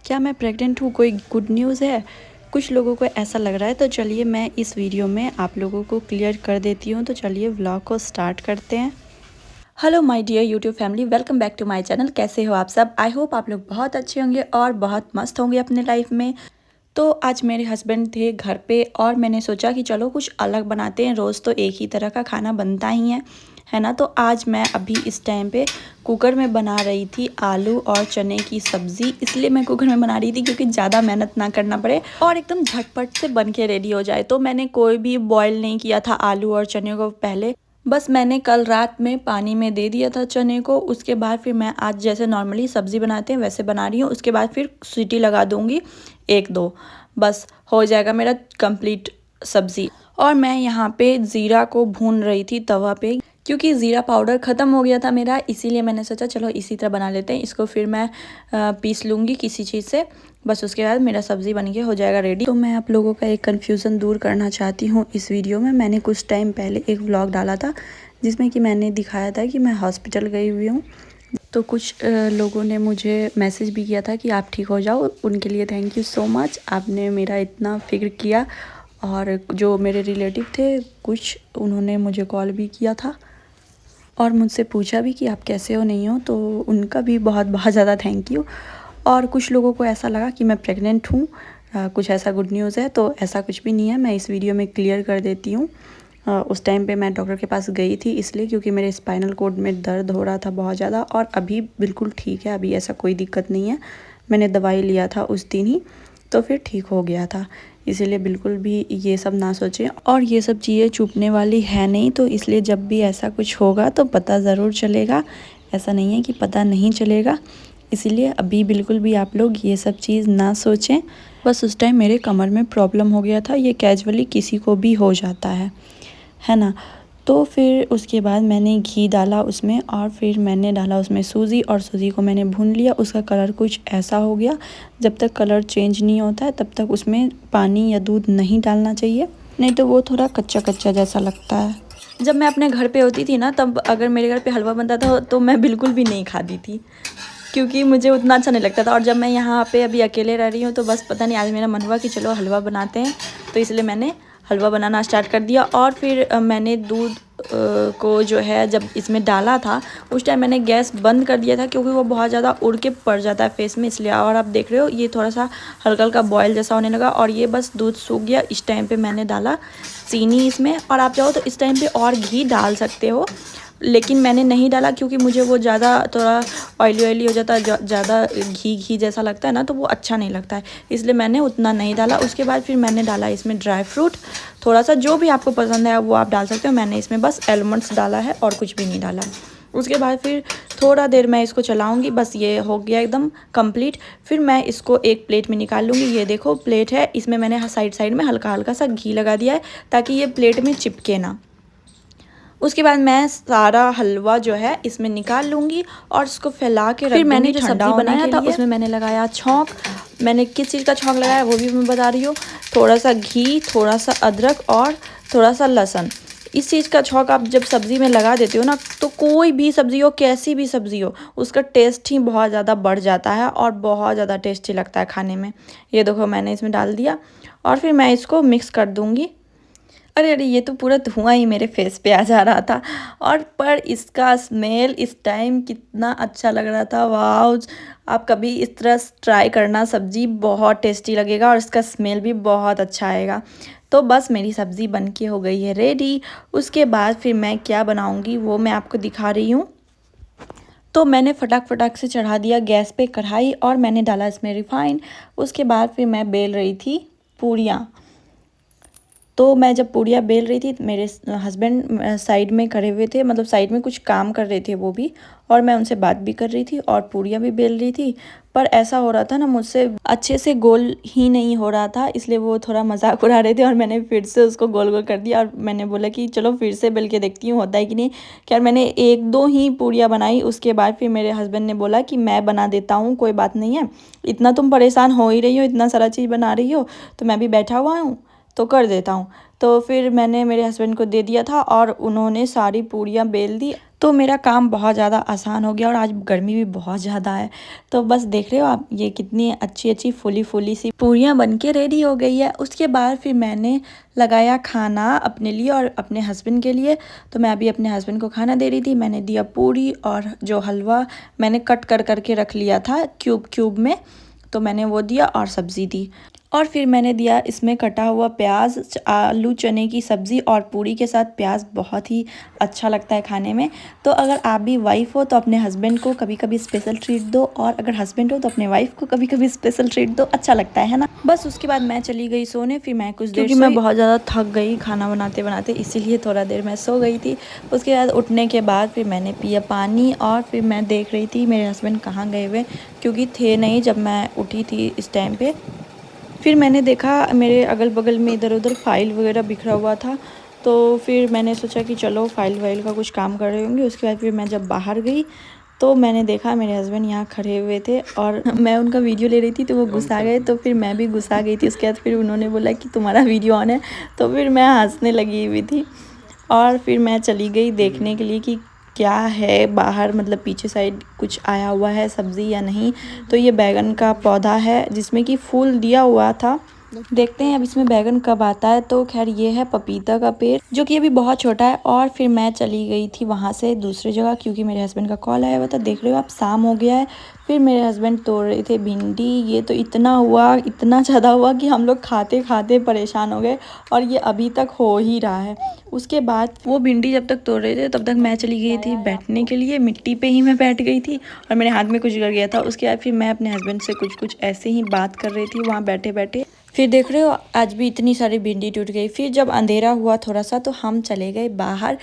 क्या मैं प्रेग्नेंट हूँ? कोई गुड न्यूज़ है? कुछ लोगों को ऐसा लग रहा है, तो चलिए मैं इस वीडियो में आप लोगों को क्लियर कर देती हूँ। तो चलिए व्लॉग को स्टार्ट करते हैं। Hello my dear YouTube family, welcome back to my channel. कैसे हो आप सब? आई होप आप लोग बहुत अच्छे होंगे और बहुत मस्त होंगे अपने लाइफ में। तो आज मेरे हस्बैंड थे घर पे और मैंने सोचा कि चलो कुछ अलग बनाते हैं। रोज़ तो एक ही तरह का खाना बनता ही है ना। तो आज मैं अभी इस टाइम पे कुकर में बना रही थी आलू और चने की सब्ज़ी। इसलिए मैं कुकर में बना रही थी क्योंकि ज़्यादा मेहनत ना करना पड़े और एकदम झटपट से बन के रेडी हो जाए। तो मैंने कोई भी बॉयल नहीं किया था आलू और चने को पहले, बस मैंने कल रात में पानी में दे दिया था चने को। उसके बाद फिर मैं आज जैसे नॉर्मली सब्ज़ी बनाते हैं वैसे बना रही हूँ। उसके बाद फिर सीटी लगा दूँगी एक दो, बस हो जाएगा मेरा कंप्लीट सब्ज़ी। और मैं यहाँ पे ज़ीरा को भून रही थी तवा पे, क्योंकि ज़ीरा पाउडर ख़त्म हो गया था मेरा। इसीलिए मैंने सोचा चलो इसी तरह बना लेते हैं। इसको फिर मैं पीस लूँगी किसी चीज़ से, बस उसके बाद मेरा सब्ज़ी बन के हो जाएगा रेडी। तो मैं आप लोगों का एक कन्फ्यूज़न दूर करना चाहती हूँ इस वीडियो में। मैंने कुछ टाइम पहले एक व्लॉग डाला था जिसमें कि मैंने दिखाया था कि मैं हॉस्पिटल गई हुई हूँ। तो कुछ लोगों ने मुझे मैसेज भी किया था कि आप ठीक हो जाओ। उनके लिए थैंक यू सो मच, आपने मेरा इतना फ़िक्र किया। और जो मेरे रिलेटिव थे कुछ, उन्होंने मुझे कॉल भी किया था और मुझसे पूछा भी कि आप कैसे हो, नहीं हो। तो उनका भी बहुत बहुत ज़्यादा थैंक यू। और कुछ लोगों को ऐसा लगा कि मैं प्रेग्नेंट हूँ, कुछ ऐसा गुड न्यूज़ है, तो ऐसा कुछ भी नहीं है। मैं इस वीडियो में क्लियर कर देती हूँ। उस टाइम पे मैं डॉक्टर के पास गई थी इसलिए क्योंकि मेरे स्पाइनल कोड में दर्द हो रहा था बहुत ज़्यादा, और अभी बिल्कुल ठीक है, अभी ऐसा कोई दिक्कत नहीं है। मैंने दवाई लिया था उस दिन ही, तो फिर ठीक हो गया था। इसीलिए बिल्कुल भी ये सब ना सोचें, और ये सब चीज़ें छुपने वाली है नहीं। तो इसलिए जब भी ऐसा कुछ होगा तो पता ज़रूर चलेगा, ऐसा नहीं है कि पता नहीं चलेगा। इसीलिए अभी बिल्कुल भी आप लोग ये सब चीज़ ना सोचें। बस उस टाइम मेरे कमर में प्रॉब्लम हो गया था, ये कैजुअली किसी को भी हो जाता है ना। तो फिर उसके बाद मैंने घी डाला उसमें, और फिर मैंने डाला उसमें सूजी, और सूजी को मैंने भून लिया। उसका कलर कुछ ऐसा हो गया, जब तक कलर चेंज नहीं होता है तब तक उसमें पानी या दूध नहीं डालना चाहिए, नहीं तो वो थोड़ा कच्चा कच्चा जैसा लगता है। जब मैं अपने घर पे होती थी ना, तब अगर मेरे घर पे हलवा बनता था तो मैं बिल्कुल भी नहीं खाती थी, क्योंकि मुझे उतना अच्छा नहीं लगता था। और जब मैं यहाँ पे अभी अकेले रह रही हूँ तो बस पता नहीं आज मेरा मन हुआ कि चलो हलवा बनाते हैं, तो इसलिए मैंने हलवा बनाना स्टार्ट कर दिया। और फिर मैंने दूध को जो है जब इसमें डाला था उस टाइम मैंने गैस बंद कर दिया था, क्योंकि वो बहुत ज़्यादा उड़ के पड़ जाता है फेस में, इसलिए। और आप देख रहे हो ये थोड़ा सा हल्का हल्का बॉयल जैसा होने लगा, और ये बस दूध सूख गया। इस टाइम पे मैंने डाला चीनी इसमें, और आप चाहो तो इस टाइम पे और घी डाल सकते हो, लेकिन मैंने नहीं डाला क्योंकि मुझे वो ज़्यादा थोड़ा ऑयली हो जाता है, ज़्यादा घी घी जैसा लगता है ना, तो वो अच्छा नहीं लगता है, इसलिए मैंने उतना नहीं डाला। उसके बाद फिर मैंने डाला इसमें ड्राई फ्रूट, थोड़ा सा जो भी आपको पसंद है वो आप डाल सकते हो। मैंने इसमें बस आलमंड्स डाला है और कुछ भी नहीं डाला। उसके बाद फिर थोड़ा देर मैं इसको चलाऊंगी, बस ये हो गया एकदम कंप्लीट। फिर मैं इसको एक प्लेट में निकाल लूँगी। ये देखो प्लेट है, इसमें मैंने साइड साइड में हल्का हल्का सा घी लगा दिया है ताकि ये प्लेट में चिपके ना। उसके बाद मैं सारा हलवा जो है इसमें निकाल लूँगी और इसको फैला के रख दूँगी। फिर मैंने जो सब्ज़ी बनाया था उसमें मैंने लगाया छौंक। मैंने किस चीज़ का छौंक लगाया वो भी मैं बता रही हूँ। थोड़ा सा घी, थोड़ा सा अदरक और थोड़ा सा लहसुन। इस चीज़ का छौंक आप जब सब्ज़ी में लगा देते हो ना, तो कोई भी सब्ज़ी हो, कैसी भी सब्ज़ी हो, उसका टेस्ट ही बहुत ज़्यादा बढ़ जाता है और बहुत ज़्यादा टेस्टी लगता है खाने में। ये देखो मैंने इसमें डाल दिया और फिर मैं इसको मिक्स कर दूँगी। अरे अरे, ये तो पूरा धुआं ही मेरे फेस पे आ जा रहा था। और पर इसका स्मेल इस टाइम कितना अच्छा लग रहा था, वाह। आप कभी इस तरह ट्राई करना, सब्ज़ी बहुत टेस्टी लगेगा और इसका स्मेल भी बहुत अच्छा आएगा। तो बस मेरी सब्ज़ी बन के हो गई है रेडी। उसके बाद फिर मैं क्या बनाऊंगी वो मैं आपको दिखा रही हूँ। तो मैंने फटाक फटाक से चढ़ा दिया गैस पे कढ़ाई, और मैंने डाला इसमें रिफाइन। उसके बाद फिर मैं बेल रही थी पूरियाँ। तो मैं जब पूड़ियाँ बेल रही थी, मेरे हस्बैंड साइड में खड़े हुए थे, मतलब साइड में कुछ काम कर रहे थे वो भी, और मैं उनसे बात भी कर रही थी और पूड़ियाँ भी बेल रही थी। पर ऐसा हो रहा था ना, मुझसे अच्छे से गोल ही नहीं हो रहा था, इसलिए वो थोड़ा मजाक उड़ा रहे थे और मैंने फिर से उसको गोल गोल कर दिया। और मैंने बोला कि चलो फिर से बेल के देखती हूँ होता है कि नहीं। खैर मैंने एक दो ही पूड़ियाँ बनाई। उसके बाद फिर मेरे हस्बैंड ने बोला कि मैं बना देता हूँ, कोई बात नहीं है, इतना तुम परेशान हो ही रही हो, इतना सारा चीज़ बना रही हो, तो मैं भी बैठा हुआ हूँ तो कर देता हूँ। तो फिर मैंने मेरे हस्बैंड को दे दिया था और उन्होंने सारी पूड़ियाँ बेल दी। तो मेरा काम बहुत ज़्यादा आसान हो गया और आज गर्मी भी बहुत ज़्यादा है। तो बस देख रहे हो आप, ये कितनी अच्छी अच्छी फूली फूली सी पूरियाँ बन के रेडी हो गई है। उसके बाद फिर मैंने लगाया खाना अपने लिए और अपने हस्बैंड के लिए। तो मैं अभी अपने हस्बैंड को खाना दे रही थी। मैंने दिया पूरी और जो हलवा मैंने कट कर करके रख लिया था क्यूब क्यूब में, तो मैंने वो दिया और सब्ज़ी दी। और फिर मैंने दिया इसमें कटा हुआ प्याज, आलू चने की सब्ज़ी और पूरी के साथ प्याज बहुत ही अच्छा लगता है खाने में। तो अगर आप भी वाइफ़ हो तो अपने हस्बैंड को कभी कभी स्पेशल ट्रीट दो, और अगर हस्बैंड हो तो अपने वाइफ़ को कभी कभी स्पेशल ट्रीट दो, अच्छा लगता है ना। बस उसके बाद मैं चली गई सोने। फिर मैं कुछ देर, क्योंकि मैं बहुत ज़्यादा थक गई खाना बनाते बनाते, इसीलिए थोड़ा देर मैं सो गई थी। उसके बाद उठने के बाद फिर मैंने पिया पानी और फिर मैं देख रही थी मेरे हस्बैंड कहाँ गए हुए, क्योंकि थे नहीं जब मैं उठी थी इस टाइम पे। फिर मैंने देखा मेरे अगल बगल में इधर उधर फाइल वगैरह बिखरा हुआ था, तो फिर मैंने सोचा कि चलो फाइल वाइल का कुछ काम कर रहे होंगे। उसके बाद फिर मैं जब बाहर गई तो मैंने देखा मेरे हस्बैंड यहाँ खड़े हुए थे और मैं उनका वीडियो ले रही थी, तो वो गुस्सा गए, तो फिर मैं भी गुस्सा गई थी। उसके बाद फिर उन्होंने बोला कि तुम्हारा वीडियो ऑन है, तो फिर मैं हंसने लगी हुई थी। और फिर मैं चली गई देखने के लिए कि क्या है बाहर, मतलब पीछे साइड कुछ आया हुआ है सब्ज़ी या नहीं। तो ये बैगन का पौधा है जिसमें कि फूल दिया हुआ था, देखते हैं अब इसमें बैगन कब आता है। तो खैर ये है पपीता का पेड़ जो कि अभी बहुत छोटा है। और फिर मैं चली गई थी वहाँ से दूसरी जगह, क्योंकि मेरे हस्बैंड का कॉल आया हुआ था। देख रहे हो आप, शाम हो गया है। फिर मेरे हस्बैंड तोड़ रहे थे भिंडी। ये तो इतना हुआ, इतना ज़्यादा हुआ कि हम लोग खाते खाते परेशान हो गए, और ये अभी तक हो ही रहा है। उसके बाद वो भिंडी जब तक तोड़ रहे थे तब तक मैं चली गई थी बैठने के लिए, मिट्टी पे ही मैं बैठ गई थी और मेरे हाथ में कुछ गिर गया था। उसके बाद फिर मैं अपने हस्बैंड से कुछ ऐसे ही बात कर रही थी वहाँ बैठे बैठे। फिर देख रहे हो आज भी इतनी सारी भिंडी टूट गई। फिर जब अंधेरा हुआ थोड़ा सा तो हम चले गए बाहर,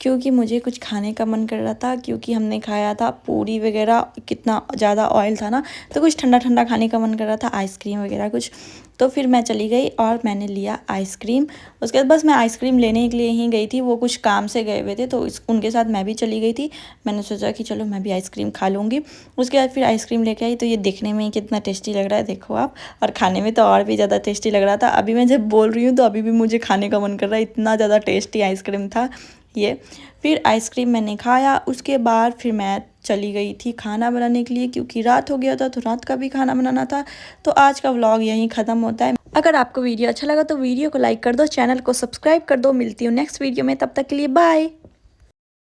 क्योंकि मुझे कुछ खाने का मन कर रहा था, क्योंकि हमने खाया था पूरी वगैरह, कितना ज़्यादा ऑयल था ना, तो कुछ ठंडा ठंडा खाने का मन कर रहा था, आइसक्रीम वगैरह कुछ। तो फिर मैं चली गई और मैंने लिया आइसक्रीम। उसके बाद बस मैं आइसक्रीम लेने के लिए ही गई थी, वो कुछ काम से गए हुए थे तो उनके साथ मैं भी चली गई थी। मैंने सोचा कि चलो मैं भी आइसक्रीम खा लूँगी। उसके बाद फिर आइसक्रीम लेके आई, तो ये देखने में ही कितना टेस्टी लग रहा है देखो आप, और खाने में तो और भी ज़्यादा टेस्टी लग रहा था। अभी मैं जब बोल रही हूँ तो अभी भी मुझे खाने का मन कर रहा है, इतना ज़्यादा टेस्टी आइसक्रीम था ये। फिर आइसक्रीम मैंने खाया। उसके बाद फिर मैं चली गई थी खाना बनाने के लिए, क्योंकि रात हो गया था तो रात का भी खाना बनाना था। तो आज का व्लॉग यहीं ख़त्म होता है। अगर आपको वीडियो अच्छा लगा तो वीडियो को लाइक कर दो, चैनल को सब्सक्राइब कर दो। मिलती हूँ नेक्स्ट वीडियो में, तब तक के लिए बाय।